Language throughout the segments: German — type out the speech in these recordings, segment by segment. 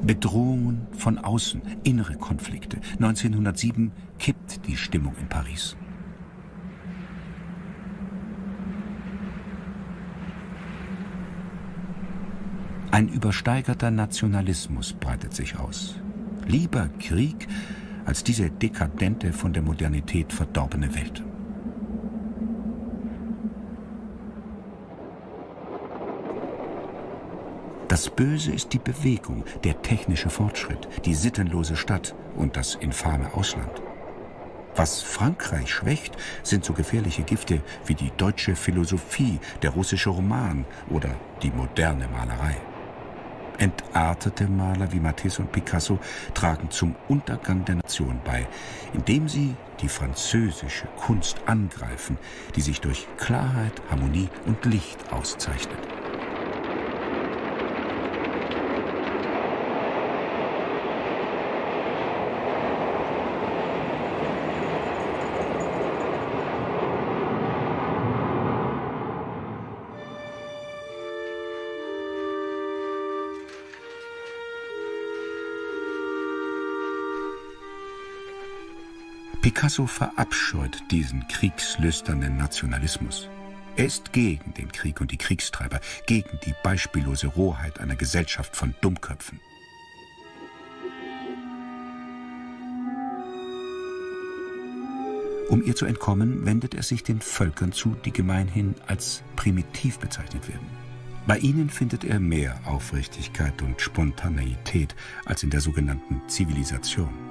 Bedrohungen von außen, innere Konflikte. 1907 kippt die Stimmung in Paris. Ein übersteigerter Nationalismus breitet sich aus. Lieber Krieg als diese dekadente, von der Modernität verdorbene Welt. Das Böse ist die Bewegung, der technische Fortschritt, die sittenlose Stadt und das infame Ausland. Was Frankreich schwächt, sind so gefährliche Gifte wie die deutsche Philosophie, der russische Roman oder die moderne Malerei. Entartete Maler wie Matisse und Picasso tragen zum Untergang der Nation bei, indem sie die französische Kunst angreifen, die sich durch Klarheit, Harmonie und Licht auszeichnet. Picasso verabscheut diesen kriegslüsternen Nationalismus. Er ist gegen den Krieg und die Kriegstreiber, gegen die beispiellose Rohheit einer Gesellschaft von Dummköpfen. Um ihr zu entkommen, wendet er sich den Völkern zu, die gemeinhin als primitiv bezeichnet werden. Bei ihnen findet er mehr Aufrichtigkeit und Spontaneität als in der sogenannten Zivilisation.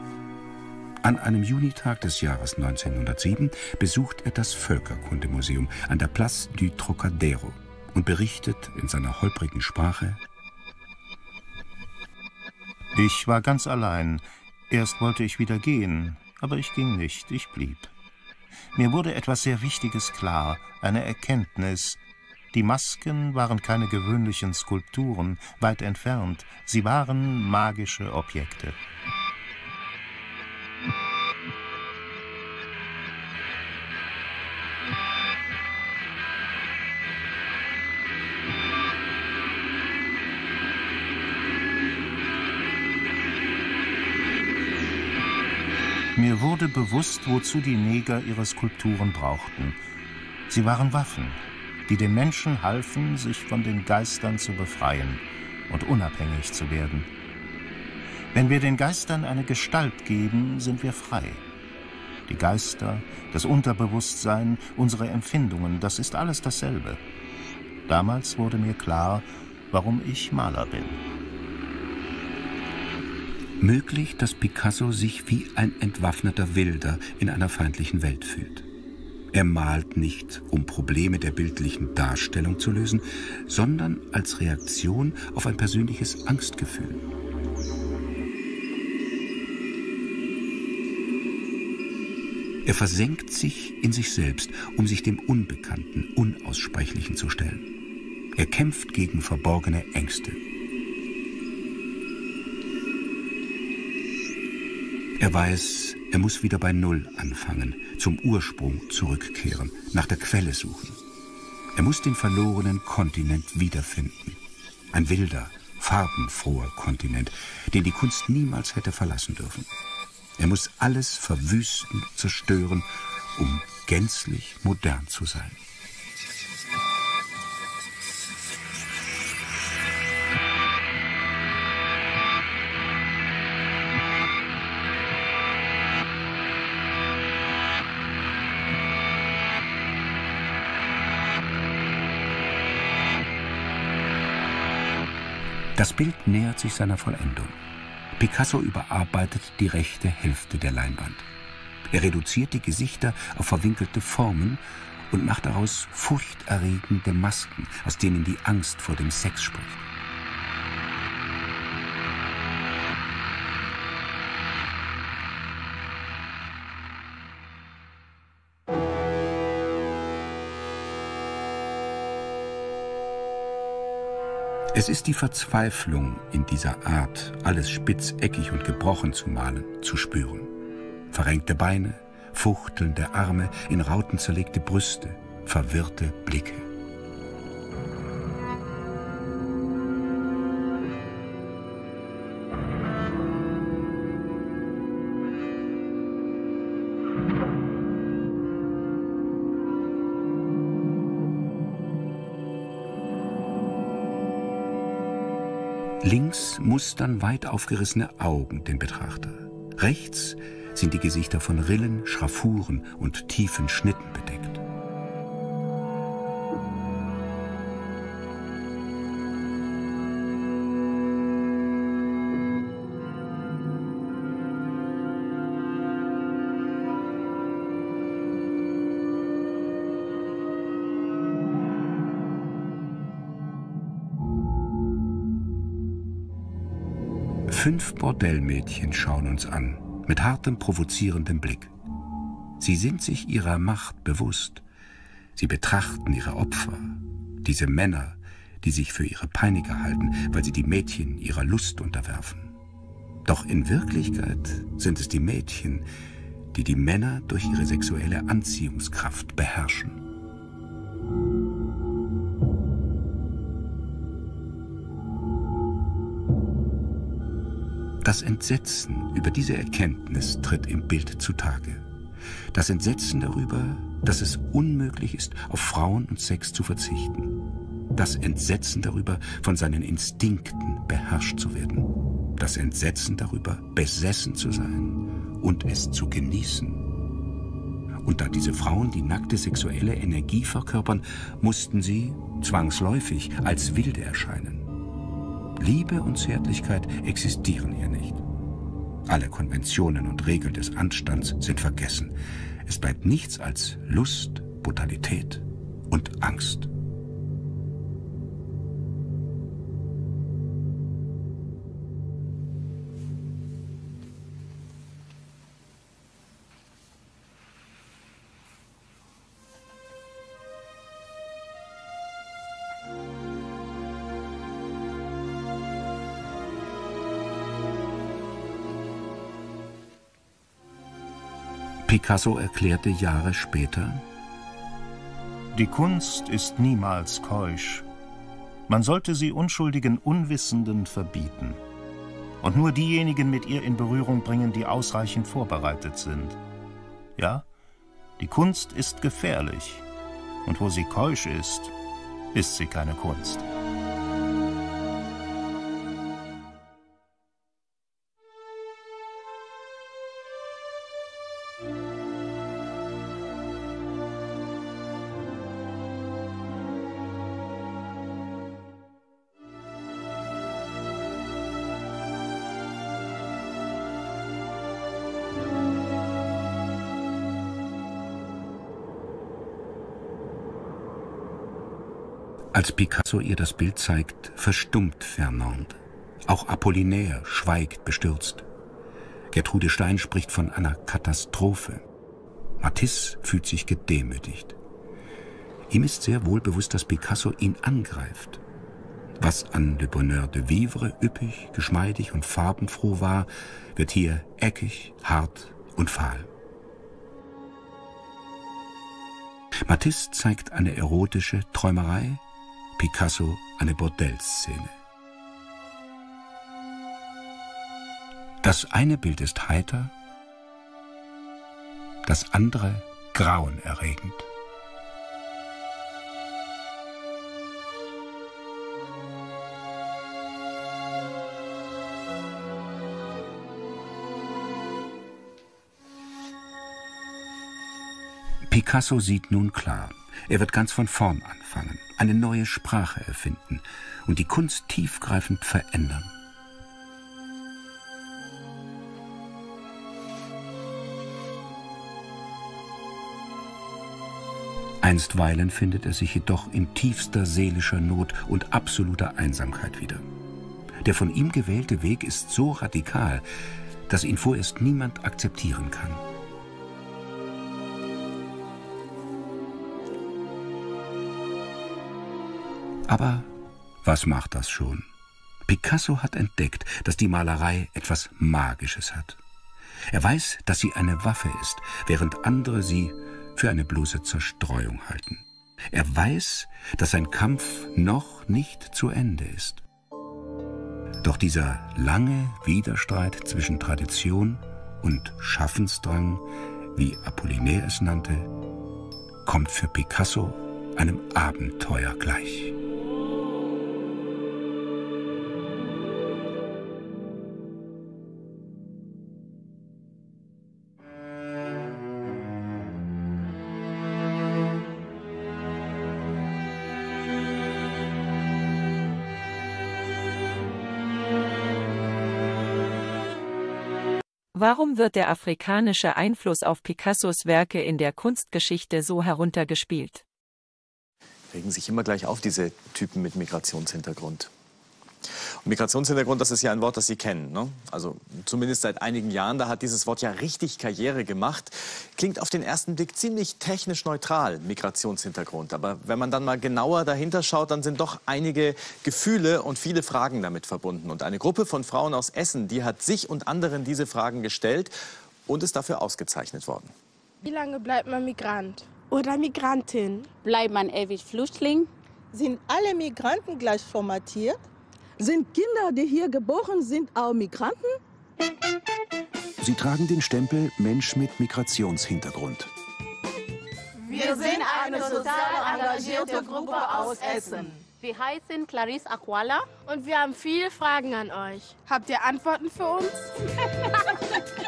An einem Junitag des Jahres 1907 besucht er das Völkerkundemuseum an der Place du Trocadero und berichtet in seiner holprigen Sprache: Ich war ganz allein. Erst wollte ich wieder gehen, aber ich ging nicht, ich blieb. Mir wurde etwas sehr Wichtiges klar, eine Erkenntnis. Die Masken waren keine gewöhnlichen Skulpturen, weit entfernt. Sie waren magische Objekte. Mir wurde bewusst, wozu die Neger ihre Skulpturen brauchten. Sie waren Waffen, die den Menschen halfen, sich von den Geistern zu befreien und unabhängig zu werden. Wenn wir den Geistern eine Gestalt geben, sind wir frei. Die Geister, das Unterbewusstsein, unsere Empfindungen, das ist alles dasselbe. Damals wurde mir klar, warum ich Maler bin. Möglich, dass Picasso sich wie ein entwaffneter Wilder in einer feindlichen Welt fühlt. Er malt nicht, um Probleme der bildlichen Darstellung zu lösen, sondern als Reaktion auf ein persönliches Angstgefühl. Er versenkt sich in sich selbst, um sich dem Unbekannten, Unaussprechlichen zu stellen. Er kämpft gegen verborgene Ängste. Er weiß, er muss wieder bei Null anfangen, zum Ursprung zurückkehren, nach der Quelle suchen. Er muss den verlorenen Kontinent wiederfinden. Ein wilder, farbenfroher Kontinent, den die Kunst niemals hätte verlassen dürfen. Er muss alles verwüsten, zerstören, um gänzlich modern zu sein. Das Bild nähert sich seiner Vollendung. Picasso überarbeitet die rechte Hälfte der Leinwand. Er reduziert die Gesichter auf verwinkelte Formen und macht daraus furchterregende Masken, aus denen die Angst vor dem Sex spricht. Es ist die Verzweiflung in dieser Art, alles spitzeckig und gebrochen zu malen, zu spüren. Verrenkte Beine, fuchtelnde Arme, in Rauten zerlegte Brüste, verwirrte Blicke. Links mustern weit aufgerissene Augen den Betrachter. Rechts sind die Gesichter von Rillen, Schraffuren und tiefen Schnitten bedeckt. Fünf Bordellmädchen schauen uns an, mit hartem, provozierendem Blick. Sie sind sich ihrer Macht bewusst. Sie betrachten ihre Opfer, diese Männer, die sich für ihre Peiniger halten, weil sie die Mädchen ihrer Lust unterwerfen. Doch in Wirklichkeit sind es die Mädchen, die die Männer durch ihre sexuelle Anziehungskraft beherrschen. Das Entsetzen über diese Erkenntnis tritt im Bild zutage. Das Entsetzen darüber, dass es unmöglich ist, auf Frauen und Sex zu verzichten. Das Entsetzen darüber, von seinen Instinkten beherrscht zu werden. Das Entsetzen darüber, besessen zu sein und es zu genießen. Und da diese Frauen die nackte sexuelle Energie verkörpern, mussten sie zwangsläufig als Wilde erscheinen. Liebe und Zärtlichkeit existieren hier nicht. Alle Konventionen und Regeln des Anstands sind vergessen. Es bleibt nichts als Lust, Brutalität und Angst. Picasso erklärte Jahre später: Die Kunst ist niemals keusch. Man sollte sie unschuldigen Unwissenden verbieten und nur diejenigen mit ihr in Berührung bringen, die ausreichend vorbereitet sind. Ja, die Kunst ist gefährlich, und wo sie keusch ist, ist sie keine Kunst. Als Picasso ihr das Bild zeigt, verstummt Fernande. Auch Apollinaire schweigt bestürzt. Gertrude Stein spricht von einer Katastrophe. Matisse fühlt sich gedemütigt. Ihm ist sehr wohl bewusst, dass Picasso ihn angreift. Was an Le Bonheur de Vivre üppig, geschmeidig und farbenfroh war, wird hier eckig, hart und fahl. Matisse zeigt eine erotische Träumerei, Picasso eine Bordellszene. Das eine Bild ist heiter, das andere grauenerregend. Picasso sieht nun klar. Er wird ganz von vorn anfangen, eine neue Sprache erfinden und die Kunst tiefgreifend verändern. Einstweilen findet er sich jedoch in tiefster seelischer Not und absoluter Einsamkeit wieder. Der von ihm gewählte Weg ist so radikal, dass ihn vorerst niemand akzeptieren kann. Aber was macht das schon? Picasso hat entdeckt, dass die Malerei etwas Magisches hat. Er weiß, dass sie eine Waffe ist, während andere sie für eine bloße Zerstreuung halten. Er weiß, dass sein Kampf noch nicht zu Ende ist. Doch dieser lange Widerstreit zwischen Tradition und Schaffensdrang, wie Apollinaire es nannte, kommt für Picasso einem Abenteuer gleich. Warum wird der afrikanische Einfluss auf Picassos Werke in der Kunstgeschichte so heruntergespielt? Regen sich immer gleich auf, diese Typen mit Migrationshintergrund. Und Migrationshintergrund, das ist ja ein Wort, das Sie kennen, ne? Also zumindest seit einigen Jahren, da hat dieses Wort ja richtig Karriere gemacht. Klingt auf den ersten Blick ziemlich technisch neutral, Migrationshintergrund. Aber wenn man dann mal genauer dahinter schaut, dann sind doch einige Gefühle und viele Fragen damit verbunden. Und eine Gruppe von Frauen aus Essen, die hat sich und anderen diese Fragen gestellt und ist dafür ausgezeichnet worden. Wie lange bleibt man Migrant oder Migrantin? Bleibt man ewig Flüchtling? Sind alle Migranten gleich formatiert? Sind Kinder, die hier geboren sind, auch Migranten? Sie tragen den Stempel Mensch mit Migrationshintergrund. Wir sind eine sozial engagierte Gruppe aus Essen. Wir heißen Clarisse Aquala. Und wir haben viele Fragen an euch. Habt ihr Antworten für uns?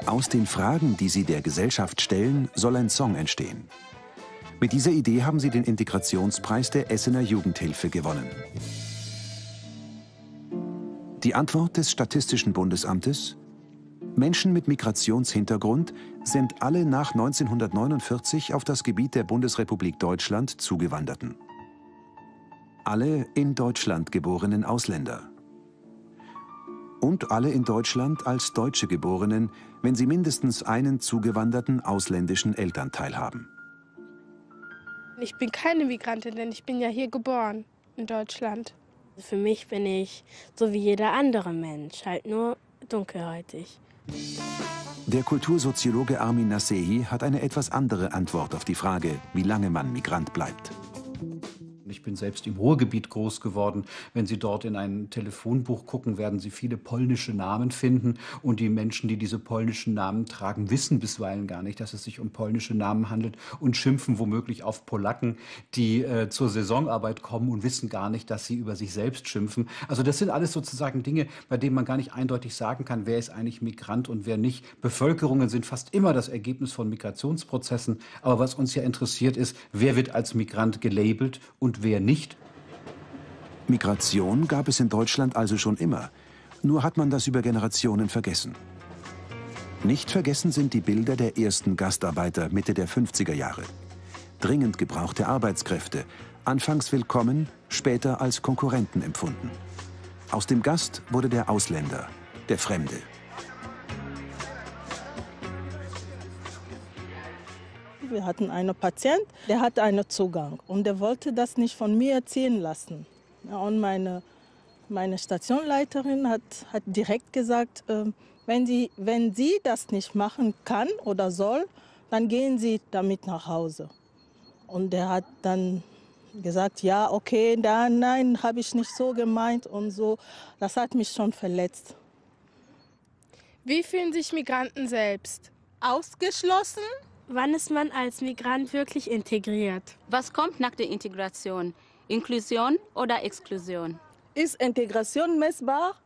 Aus den Fragen, die sie der Gesellschaft stellen, soll ein Song entstehen. Mit dieser Idee haben sie den Integrationspreis der Essener Jugendhilfe gewonnen. Die Antwort des Statistischen Bundesamtes: Menschen mit Migrationshintergrund sind alle nach 1949 auf das Gebiet der Bundesrepublik Deutschland Zugewanderten. Alle in Deutschland geborenen Ausländer. Und alle in Deutschland als Deutsche Geborenen, wenn sie mindestens einen zugewanderten ausländischen Elternteil haben. Ich bin keine Migrantin, denn ich bin ja hier geboren, in Deutschland. Für mich bin ich so wie jeder andere Mensch, halt nur dunkelhäutig. Der Kultursoziologe Armin Nasehi hat eine etwas andere Antwort auf die Frage, wie lange man Migrant bleibt. Ich bin selbst im Ruhrgebiet groß geworden. Wenn Sie dort in ein Telefonbuch gucken, werden Sie viele polnische Namen finden. Und die Menschen, die diese polnischen Namen tragen, wissen bisweilen gar nicht, dass es sich um polnische Namen handelt und schimpfen womöglich auf Polacken, die zur Saisonarbeit kommen und wissen gar nicht, dass sie über sich selbst schimpfen. Also das sind alles sozusagen Dinge, bei denen man gar nicht eindeutig sagen kann, wer ist eigentlich Migrant und wer nicht. Bevölkerungen sind fast immer das Ergebnis von Migrationsprozessen. Aber was uns ja interessiert ist, wer wird als Migrant gelabelt und wer nicht. Migration gab es in Deutschland also schon immer. Nur hat man das über Generationen vergessen. Nicht vergessen sind die Bilder der ersten Gastarbeiter Mitte der 50er Jahre. Dringend gebrauchte Arbeitskräfte, anfangs willkommen, später als Konkurrenten empfunden. Aus dem Gast wurde der Ausländer, der Fremde. Wir hatten einen Patienten, der hatte einen Zugang und der wollte das nicht von mir erzählen lassen. Ja, und meine Stationleiterin hat direkt gesagt, wenn sie das nicht machen kann oder soll, dann gehen Sie damit nach Hause. Und der hat dann gesagt, ja, okay, nein, habe ich nicht so gemeint und so. Das hat mich schon verletzt. Wie fühlen sich Migranten selbst? Ausgeschlossen? Wann ist man als Migrant wirklich integriert? Was kommt nach der Integration? Inklusion oder Exklusion? Ist Integration messbar?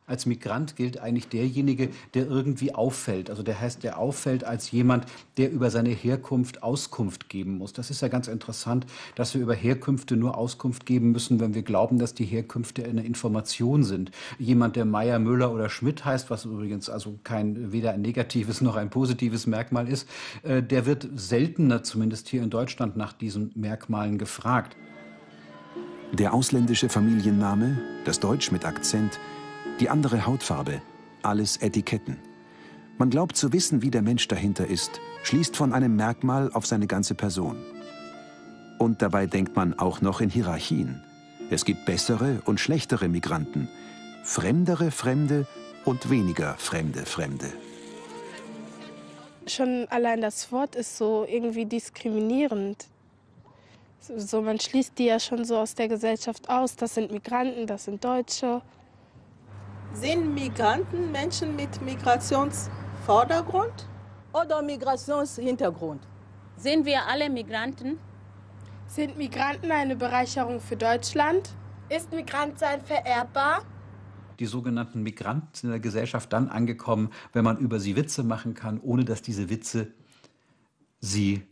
Als Migrant gilt eigentlich derjenige, der irgendwie auffällt. Also der heißt, der auffällt als jemand, der über seine Herkunft Auskunft geben muss. Das ist ja ganz interessant, dass wir über Herkünfte nur Auskunft geben müssen, wenn wir glauben, dass die Herkünfte eine Information sind. Jemand, der Meier, Müller oder Schmidt heißt, was übrigens also weder ein negatives noch ein positives Merkmal ist, der wird seltener, zumindest hier in Deutschland, nach diesen Merkmalen gefragt. Der ausländische Familienname, das Deutsch mit Akzent, die andere Hautfarbe, alles Etiketten. Man glaubt zu wissen, wie der Mensch dahinter ist, schließt von einem Merkmal auf seine ganze Person. Und dabei denkt man auch noch in Hierarchien. Es gibt bessere und schlechtere Migranten, fremdere Fremde und weniger fremde Fremde. Schon allein das Wort ist so irgendwie diskriminierend. So, man schließt die ja schon so aus der Gesellschaft aus. Das sind Migranten, das sind Deutsche. Sind Migranten Menschen mit Migrationsvordergrund oder Migrationshintergrund? Sind wir alle Migranten? Sind Migranten eine Bereicherung für Deutschland? Ist Migrantsein vererbbar? Die sogenannten Migranten sind in der Gesellschaft dann angekommen, wenn man über sie Witze machen kann, ohne dass diese Witze sie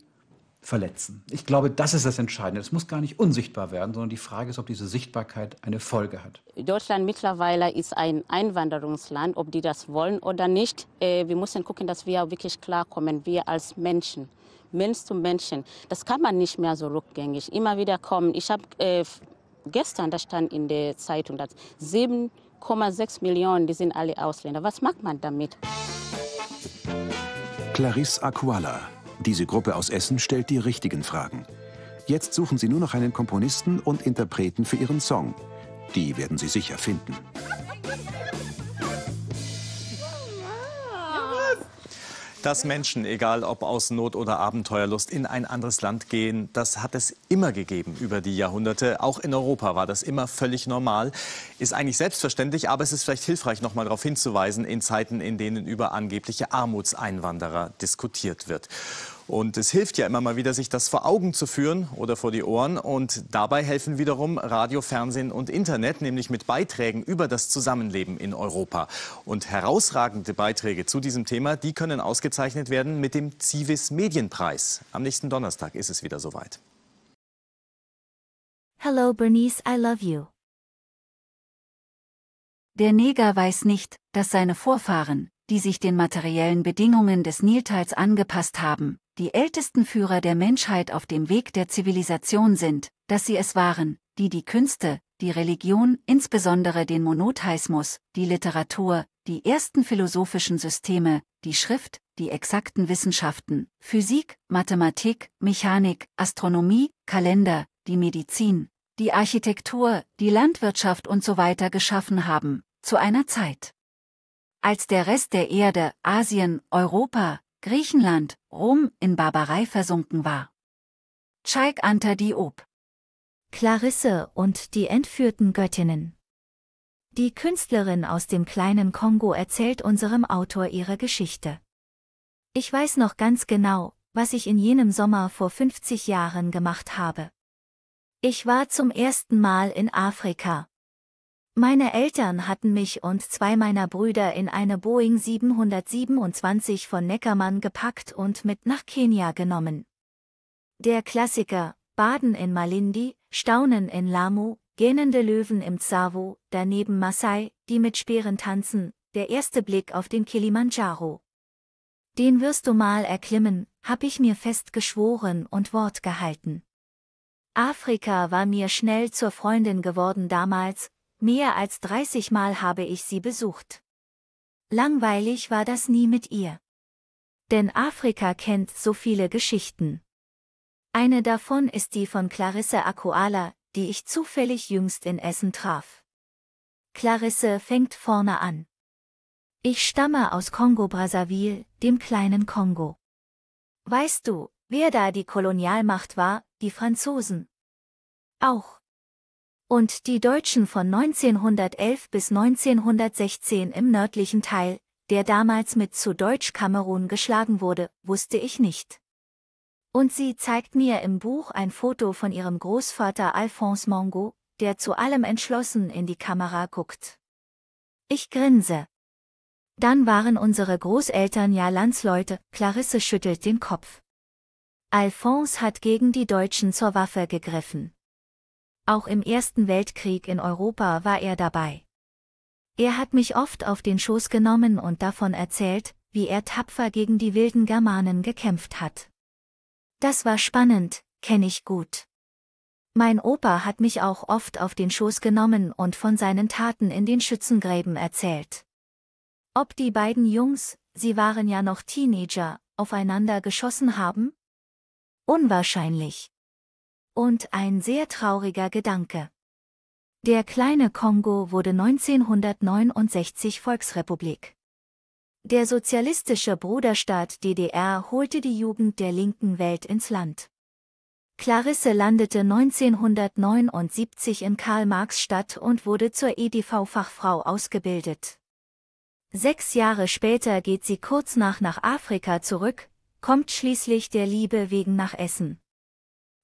verletzen. Ich glaube, das ist das Entscheidende. Es muss gar nicht unsichtbar werden, sondern die Frage ist, ob diese Sichtbarkeit eine Folge hat. Deutschland mittlerweile ist ein Einwanderungsland, ob die das wollen oder nicht. Wir müssen gucken, dass wir wirklich klarkommen, wir als Menschen. Mensch zu Menschen. Das kann man nicht mehr so rückgängig. Immer wieder kommen. Ich habe gestern, da stand in der Zeitung, dass 7,6 Millionen, die sind alle Ausländer. Was macht man damit? Clarisse Akuala. Diese Gruppe aus Essen stellt die richtigen Fragen. Jetzt suchen sie nur noch einen Komponisten und Interpreten für ihren Song. Die werden sie sicher finden. Dass Menschen, egal ob aus Not oder Abenteuerlust, in ein anderes Land gehen, das hat es immer gegeben über die Jahrhunderte. Auch in Europa war das immer völlig normal. Ist eigentlich selbstverständlich, aber es ist vielleicht hilfreich, noch mal darauf hinzuweisen, in Zeiten, in denen über angebliche Armutseinwanderer diskutiert wird. Und es hilft ja immer mal wieder, sich das vor Augen zu führen oder vor die Ohren. Und dabei helfen wiederum Radio, Fernsehen und Internet, nämlich mit Beiträgen über das Zusammenleben in Europa. Und herausragende Beiträge zu diesem Thema, die können ausgezeichnet werden mit dem Zivis Medienpreis. Am nächsten Donnerstag ist es wieder soweit. Hello Bernice, I love you. Der Neger weiß nicht, dass seine Vorfahren, die sich den materiellen Bedingungen des Niltals angepasst haben, die ältesten Führer der Menschheit auf dem Weg der Zivilisation sind, dass sie es waren, die die Künste, die Religion, insbesondere den Monotheismus, die Literatur, die ersten philosophischen Systeme, die Schrift, die exakten Wissenschaften, Physik, Mathematik, Mechanik, Astronomie, Kalender, die Medizin, die Architektur, die Landwirtschaft und so weiter geschaffen haben, zu einer Zeit, als der Rest der Erde, Asien, Europa, Griechenland, Rom in Barbarei versunken war. Cheikh Anta Diop. Clarisse und die entführten Göttinnen. Die Künstlerin aus dem kleinen Kongo erzählt unserem Autor ihre Geschichte. Ich weiß noch ganz genau, was ich in jenem Sommer vor 50 Jahren gemacht habe. Ich war zum ersten Mal in Afrika. Meine Eltern hatten mich und zwei meiner Brüder in eine Boeing 727 von Neckermann gepackt und mit nach Kenia genommen. Der Klassiker, Baden in Malindi, Staunen in Lamu, gähnende Löwen im Tsavo, daneben Maasai, die mit Speeren tanzen, der erste Blick auf den Kilimandscharo. Den wirst du mal erklimmen, hab ich mir fest geschworen und Wort gehalten. Afrika war mir schnell zur Freundin geworden damals. Mehr als 30 Mal habe ich sie besucht. Langweilig war das nie mit ihr. Denn Afrika kennt so viele Geschichten. Eine davon ist die von Clarisse Akuala, die ich zufällig jüngst in Essen traf. Clarisse fängt vorne an. Ich stamme aus Kongo-Brazzaville, dem kleinen Kongo. Weißt du, wer da die Kolonialmacht war? Die Franzosen. Auch. Und die Deutschen von 1911 bis 1916 im nördlichen Teil, der damals mit zu Deutsch-Kamerun geschlagen wurde, wusste ich nicht. Und sie zeigt mir im Buch ein Foto von ihrem Großvater Alphonse Mongo, der zu allem entschlossen in die Kamera guckt. Ich grinse. Dann waren unsere Großeltern ja Landsleute, Clarisse schüttelt den Kopf. Alphonse hat gegen die Deutschen zur Waffe gegriffen. Auch im Ersten Weltkrieg in Europa war er dabei. Er hat mich oft auf den Schoß genommen und davon erzählt, wie er tapfer gegen die wilden Germanen gekämpft hat. Das war spannend, kenne ich gut. Mein Opa hat mich auch oft auf den Schoß genommen und von seinen Taten in den Schützengräben erzählt. Ob die beiden Jungs, sie waren ja noch Teenager, aufeinander geschossen haben? Unwahrscheinlich. Und ein sehr trauriger Gedanke. Der kleine Kongo wurde 1969 Volksrepublik. Der sozialistische Bruderstaat DDR holte die Jugend der linken Welt ins Land. Clarisse landete 1979 in Karl-Marx-Stadt und wurde zur EDV-Fachfrau ausgebildet. 6 Jahre später geht sie kurz nach Afrika zurück, kommt schließlich der Liebe wegen nach Essen.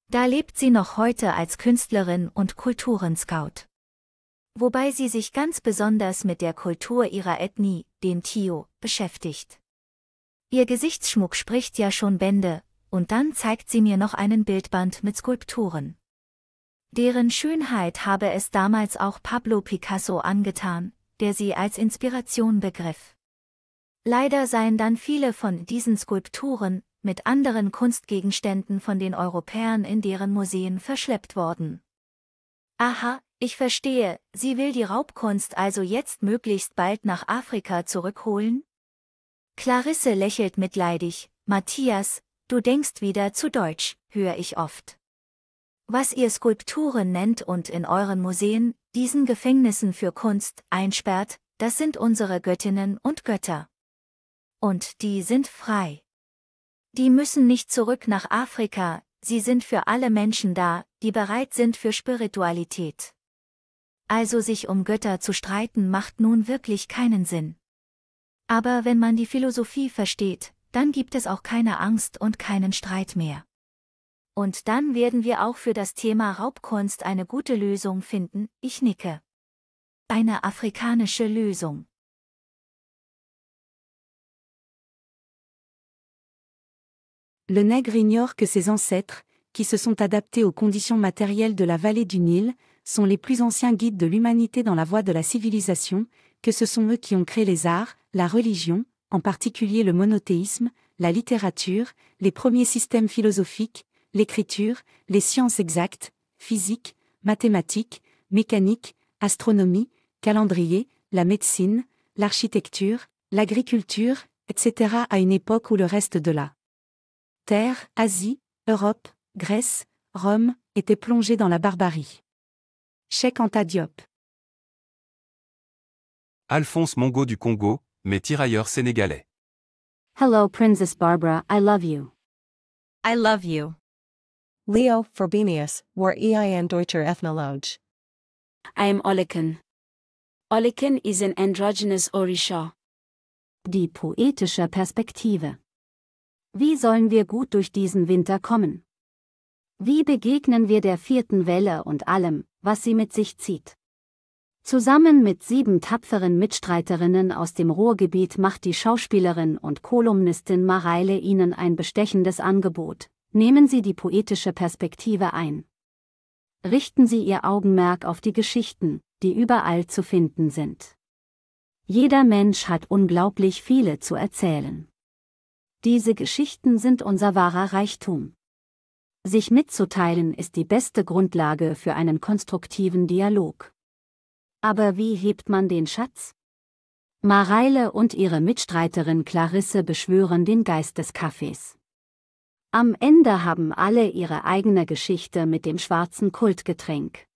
Da lebt sie noch heute als Künstlerin und Kulturenscout. Wobei sie sich ganz besonders mit der Kultur ihrer Ethnie, dem Tio, beschäftigt. Ihr Gesichtsschmuck spricht ja schon Bände, Und dann zeigt sie mir noch einen Bildband mit Skulpturen. Deren Schönheit habe es damals auch Pablo Picasso angetan, der sie als Inspiration begriff. Leider seien dann viele von diesen Skulpturen mit anderen Kunstgegenständen von den Europäern in deren Museen verschleppt worden. Aha, ich verstehe, sie will die Raubkunst also jetzt möglichst bald nach Afrika zurückholen? Clarisse lächelt mitleidig. Matthias, du denkst wieder zu deutsch, höre ich oft. Was ihr Skulpturen nennt und in euren Museen, diesen Gefängnissen für Kunst, einsperrt, das sind unsere Göttinnen und Götter. Und die sind frei. Die müssen nicht zurück nach Afrika, sie sind für alle Menschen da, die bereit sind für Spiritualität. Also sich um Götter zu streiten macht nun wirklich keinen Sinn. Aber wenn man die Philosophie versteht, dann gibt es auch keine Angst und keinen Streit mehr. Und dann werden wir auch für das Thema Raubkunst eine gute Lösung finden, ich nicke. Eine afrikanische Lösung. Le nègre ignore que ses ancêtres, qui se sont adaptés aux conditions matérielles de la vallée du Nil, sont les plus anciens guides de l'humanité dans la voie de la civilisation, que ce sont eux qui ont créé les arts, la religion, en particulier le monothéisme, la littérature, les premiers systèmes philosophiques, l'écriture, les sciences exactes, physique, mathématiques, mécanique, astronomie, calendrier, la médecine, l'architecture, l'agriculture, etc. à une époque où le reste de la Terre, Asie, Europe, Grèce, Rome, était plongé dans la barbarie. Cheikh Anta Diop. Alphonse Mongo du Congo, mais tirailleur sénégalais. Hello Princess Barbara, I love you. I love you. Leo Frobenius, war ein deutscher Ethnologe. I am Oleken. Oleken is an androgynous Orisha. Die poetische Perspektive. Wie sollen wir gut durch diesen Winter kommen? Wie begegnen wir der 4. Welle und allem, was sie mit sich zieht? Zusammen mit 7 tapferen Mitstreiterinnen aus dem Ruhrgebiet macht die Schauspielerin und Kolumnistin Mareile ihnen ein bestechendes Angebot. Nehmen Sie die poetische Perspektive ein. Richten Sie Ihr Augenmerk auf die Geschichten, die überall zu finden sind. Jeder Mensch hat unglaublich viele zu erzählen. Diese Geschichten sind unser wahrer Reichtum. Sich mitzuteilen ist die beste Grundlage für einen konstruktiven Dialog. Aber wie hebt man den Schatz? Mareile und ihre Mitstreiterin Clarisse beschwören den Geist des Kaffees. Am Ende haben alle ihre eigene Geschichte mit dem schwarzen Kultgetränk.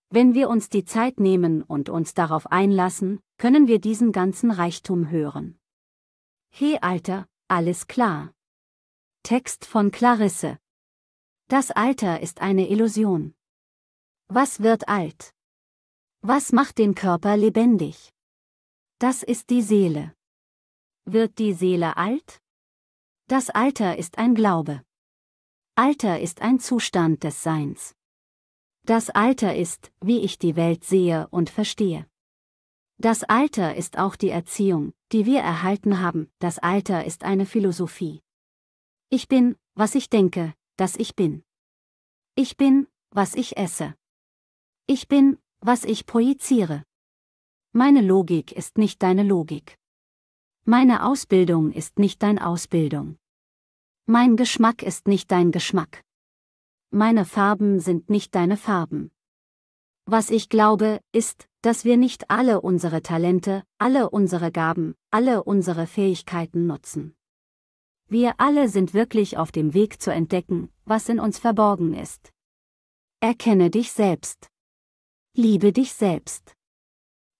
Wenn wir uns die Zeit nehmen und uns darauf einlassen, können wir diesen ganzen Reichtum hören. Hey Alter, alles klar. Text von Clarisse. Das Alter ist eine Illusion. Was wird alt? Was macht den Körper lebendig? Das ist die Seele. Wird die Seele alt? Das Alter ist ein Glaube. Alter ist ein Zustand des Seins. Das Alter ist, wie ich die Welt sehe und verstehe. Das Alter ist auch die Erziehung, die wir erhalten haben. Das Alter ist eine Philosophie. Ich bin, was ich denke, dass ich bin. Ich bin, was ich esse. Ich bin, was ich projiziere. Meine Logik ist nicht deine Logik. Meine Ausbildung ist nicht deine Ausbildung. Mein Geschmack ist nicht dein Geschmack. Meine Farben sind nicht deine Farben. Was ich glaube, ist, dass wir nicht alle unsere Talente, alle unsere Gaben, alle unsere Fähigkeiten nutzen. Wir alle sind wirklich auf dem Weg zu entdecken, was in uns verborgen ist. Erkenne dich selbst. Liebe dich selbst.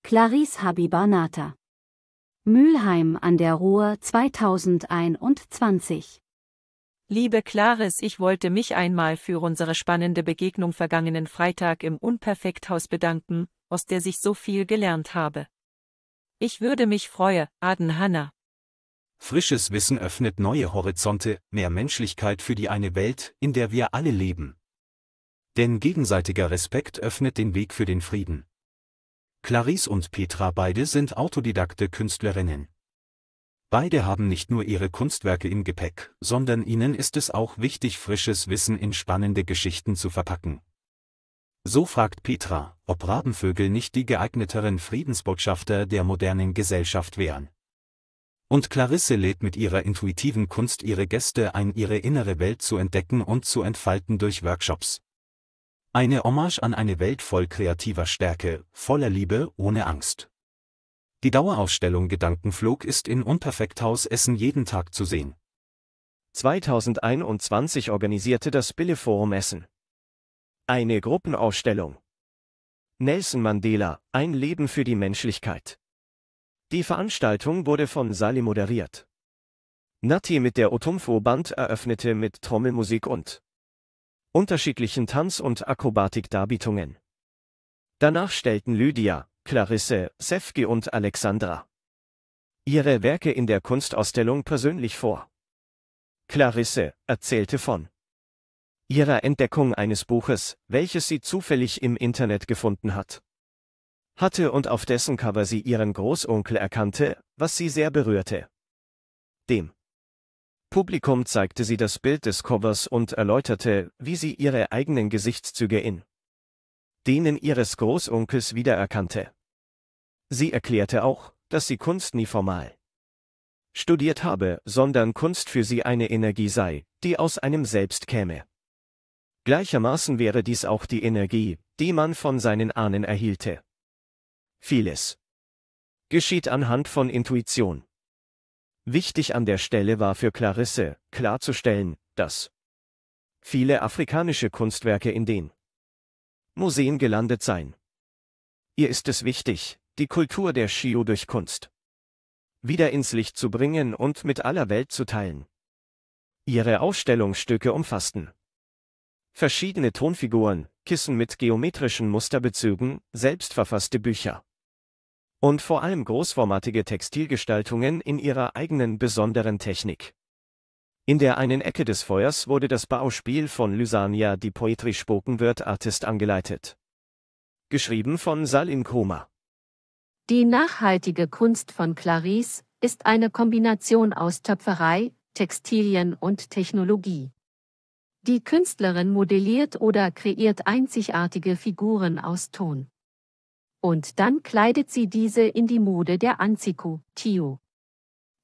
Clarisse Habiba-Natter. Mülheim an der Ruhr 2021. Liebe Clarisse, ich wollte mich einmal für unsere spannende Begegnung vergangenen Freitag im Unperfekthaus bedanken, aus der ich so viel gelernt habe. Ich würde mich freuen, Aden Hanna. Frisches Wissen öffnet neue Horizonte, mehr Menschlichkeit für die eine Welt, in der wir alle leben. Denn gegenseitiger Respekt öffnet den Weg für den Frieden. Clarisse und Petra beide sind autodidakte Künstlerinnen. Beide haben nicht nur ihre Kunstwerke im Gepäck, sondern ihnen ist es auch wichtig, frisches Wissen in spannende Geschichten zu verpacken. So fragt Petra, ob Rabenvögel nicht die geeigneteren Friedensbotschafter der modernen Gesellschaft wären. Und Clarisse lädt mit ihrer intuitiven Kunst ihre Gäste ein, ihre innere Welt zu entdecken und zu entfalten durch Workshops. Eine Hommage an eine Welt voll kreativer Stärke, voller Liebe, ohne Angst. Die Dauerausstellung Gedankenflug ist in Unperfekthaus Essen jeden Tag zu sehen. 2021 organisierte das Bille-Forum Essen eine Gruppenausstellung. Nelson Mandela, ein Leben für die Menschlichkeit. Die Veranstaltung wurde von Sali moderiert. Nati mit der Otumfo Band eröffnete mit Trommelmusik und unterschiedlichen Tanz- und Akrobatikdarbietungen. Danach stellten Lydia, Clarisse, Sefki und Alexandra ihre Werke in der Kunstausstellung persönlich vor. Clarisse erzählte von ihrer Entdeckung eines Buches, welches sie zufällig im Internet gefunden hatte und auf dessen Cover sie ihren Großonkel erkannte, was sie sehr berührte. Dem Publikum zeigte sie das Bild des Covers und erläuterte, wie sie ihre eigenen Gesichtszüge in denen ihres Großonkels wiedererkannte. Sie erklärte auch, dass sie Kunst nie formal studiert habe, sondern Kunst für sie eine Energie sei, die aus einem selbst käme. Gleichermaßen wäre dies auch die Energie, die man von seinen Ahnen erhielte. Vieles geschieht anhand von Intuition. Wichtig an der Stelle war für Clarisse, klarzustellen, dass viele afrikanische Kunstwerke in den Museen gelandet seien. Ihr ist es wichtig, die Kultur der Shio durch Kunst wieder ins Licht zu bringen und mit aller Welt zu teilen. Ihre Ausstellungsstücke umfassten verschiedene Tonfiguren, Kissen mit geometrischen Musterbezügen, selbstverfasste Bücher und vor allem großformatige Textilgestaltungen in ihrer eigenen besonderen Technik. In der einen Ecke des Feuers wurde das Bauspiel von Lysania, die Poetry Spoken Word Artist, angeleitet. Geschrieben von Sal Nkrumah. Die nachhaltige Kunst von Clarisse ist eine Kombination aus Töpferei, Textilien und Technologie. Die Künstlerin modelliert oder kreiert einzigartige Figuren aus Ton. Und dann kleidet sie diese in die Mode der Anziku, Tio.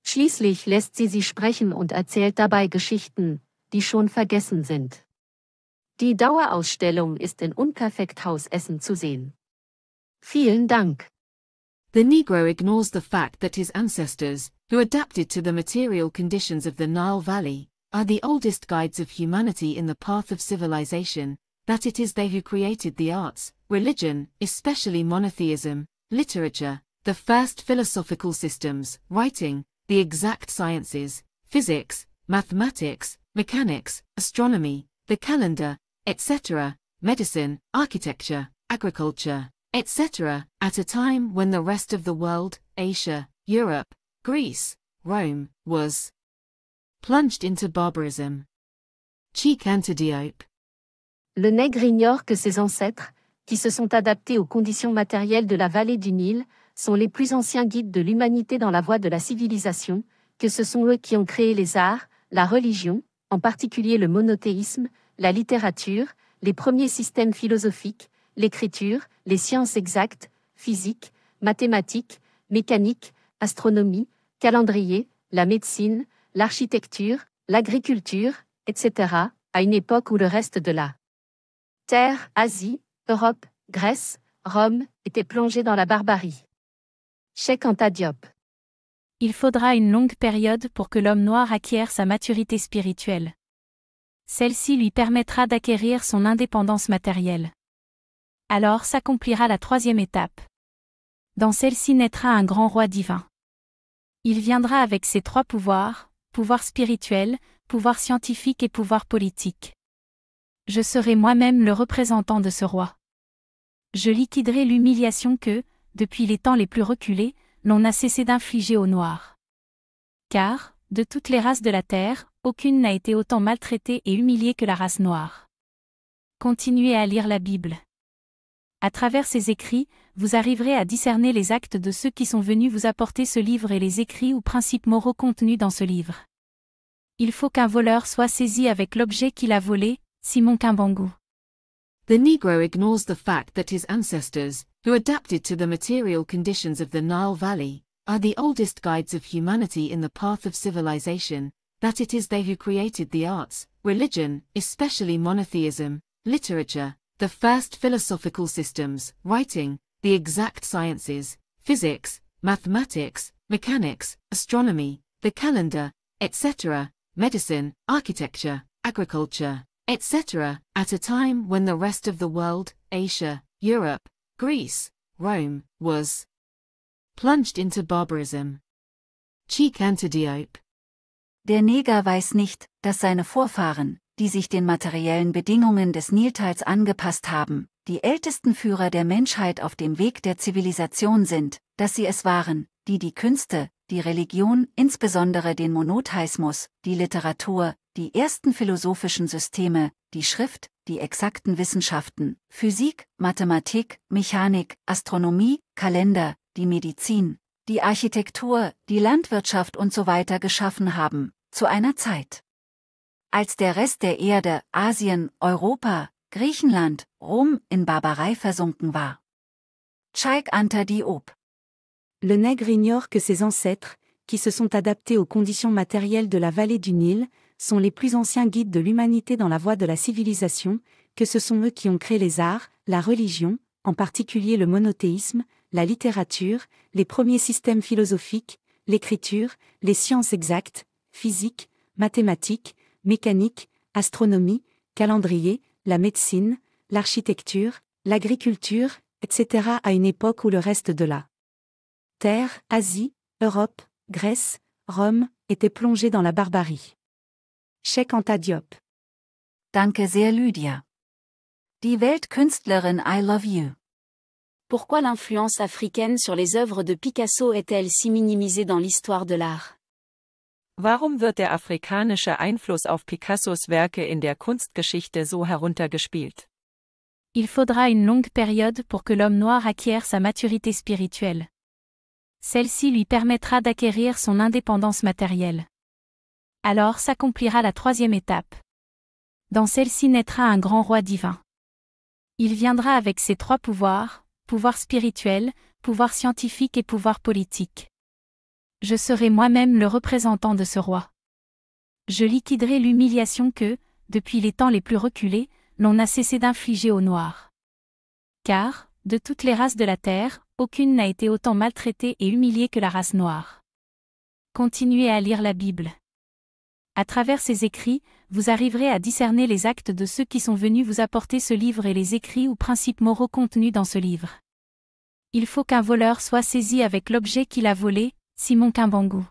Schließlich lässt sie sprechen und erzählt dabei Geschichten, die schon vergessen sind. Die Dauerausstellung ist in Unperfekthaus Essen zu sehen. Vielen Dank. The Negro ignores the fact that his ancestors, who adapted to the material conditions of the Nile Valley, are the oldest guides of humanity in the path of civilization, that it is they who created the arts, religion, especially monotheism, literature, the first philosophical systems, writing, the exact sciences, physics, mathematics, mechanics, astronomy, the calendar, etc., medicine, architecture, agriculture, etc., at a time when the rest of the world, Asia, Europe, Greece, Rome, was plunged into barbarism. Cheikh Anta Diop. Le nègre ignore que ses ancêtres, qui se sont adaptés aux conditions matérielles de la vallée du Nil, sont les plus anciens guides de l'humanité dans la voie de la civilisation, que ce sont eux qui ont créé les arts, la religion, en particulier le monothéisme, la littérature, les premiers systèmes philosophiques, l'écriture, les sciences exactes, physique, mathématiques, mécanique, astronomie, calendrier, la médecine, l'architecture, l'agriculture, etc., à une époque où le reste de la Terre, Asie, Europe, Grèce, Rome, était plongé dans la barbarie. Cheikh Anta Diop. Il faudra une longue période pour que l'homme noir acquiert sa maturité spirituelle. Celle-ci lui permettra d'acquérir son indépendance matérielle. Alors s'accomplira la troisième étape. Dans celle-ci naîtra un grand roi divin. Il viendra avec ses trois pouvoirs, pouvoir spirituel, pouvoir scientifique et pouvoir politique. Je serai moi-même le représentant de ce roi. Je liquiderai l'humiliation que, depuis les temps les plus reculés, l'on n'a cessé d'infliger aux Noirs. Car, de toutes les races de la Terre, aucune n'a été autant maltraitée et humiliée que la race noire. Continuez à lire la Bible. À travers ses écrits, vous arriverez à discerner les actes de ceux qui sont venus vous apporter ce livre et les écrits ou principes moraux contenus dans ce livre. Il faut qu'un voleur soit saisi avec l'objet qu'il a volé, Simon Kimbangu. The Negro ignores the fact that his ancestors, who adapted to the material conditions of the Nile Valley, are the oldest guides of humanity in the path of civilization, that it is they who created the arts, religion, especially monotheism, literature, the first philosophical systems, writing, the exact sciences, physics, mathematics, mechanics, astronomy, the calendar, etc., medicine, architecture, agriculture, etc., at a time when the rest of the world, Asia, Europe, Greece, Rome, was plunged into barbarism. Cheek Antidiope. Der Neger weiß nicht, dass seine Vorfahren, die sich den materiellen Bedingungen des Niltals angepasst haben, die ältesten Führer der Menschheit auf dem Weg der Zivilisation sind, dass sie es waren, die die Künste, die Religion, insbesondere den Monotheismus, die Literatur, die ersten philosophischen Systeme, die Schrift, die exakten Wissenschaften, Physik, Mathematik, Mechanik, Astronomie, Kalender, die Medizin, die Architektur, die Landwirtschaft usw. geschaffen haben, zu einer Zeit, als der Rest der Erde, Asien, Europa, Griechenland, Rom in Barbarei versunken war. Cheik Antidiope. Le nègre ignore que ses ancêtres, qui se sont adaptés aux conditions matérielles de la vallée du Nil, sont les plus anciens guides de l'humanité dans la voie de la civilisation, que ce sont eux qui ont créé les arts, la religion, en particulier le monothéisme, la littérature, les premiers systèmes philosophiques, l'écriture, les sciences exactes, physique, mathématiques, mécanique, astronomie, calendrier, la médecine, l'architecture, l'agriculture, etc. à une époque où le reste de la Terre, Asie, Europe, Grèce, Rome, était plongé dans la barbarie. Cheik Antidiope. Danke sehr Lydia. Die Weltkünstlerin I Love You. Pourquoi l'influence africaine sur les œuvres de Picasso est-elle si minimisée dans l'histoire de l'art? Warum wird der afrikanische Einfluss auf Picassos Werke in der Kunstgeschichte so heruntergespielt? Il faudra une longue période pour que l'homme noir acquiert sa maturité spirituelle. Celle-ci lui permettra d'acquérir son indépendance matérielle. Alors s'accomplira la troisième étape. Dans celle-ci naîtra un grand roi divin. Il viendra avec ses trois pouvoirs, pouvoir spirituel, pouvoir scientifique et pouvoir politique. Je serai moi-même le représentant de ce roi. Je liquiderai l'humiliation que, depuis les temps les plus reculés, l'on n'a cessé d'infliger aux Noirs. Car, de toutes les races de la Terre, aucune n'a été autant maltraitée et humiliée que la race noire. Continuez à lire la Bible. À travers ces écrits, vous arriverez à discerner les actes de ceux qui sont venus vous apporter ce livre et les écrits ou principes moraux contenus dans ce livre. Il faut qu'un voleur soit saisi avec l'objet qu'il a volé, Simon Kimbangu.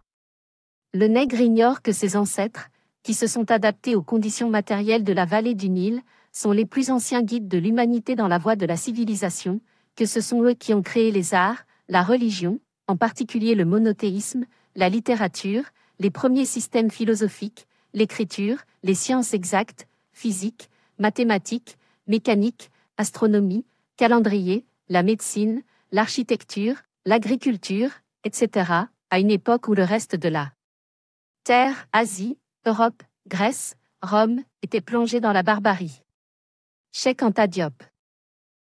Le nègre ignore que ses ancêtres, qui se sont adaptés aux conditions matérielles de la vallée du Nil, sont les plus anciens guides de l'humanité dans la voie de la civilisation, que ce sont eux qui ont créé les arts, la religion, en particulier le monothéisme, la littérature, les premiers systèmes philosophiques, l'écriture, les sciences exactes, physique, mathématiques, mécanique, astronomie, calendrier, la médecine, l'architecture, l'agriculture, etc., à une époque où le reste de la Terre, Asie, Europe, Grèce, Rome, était plongé dans la barbarie. Cheik Antidiope.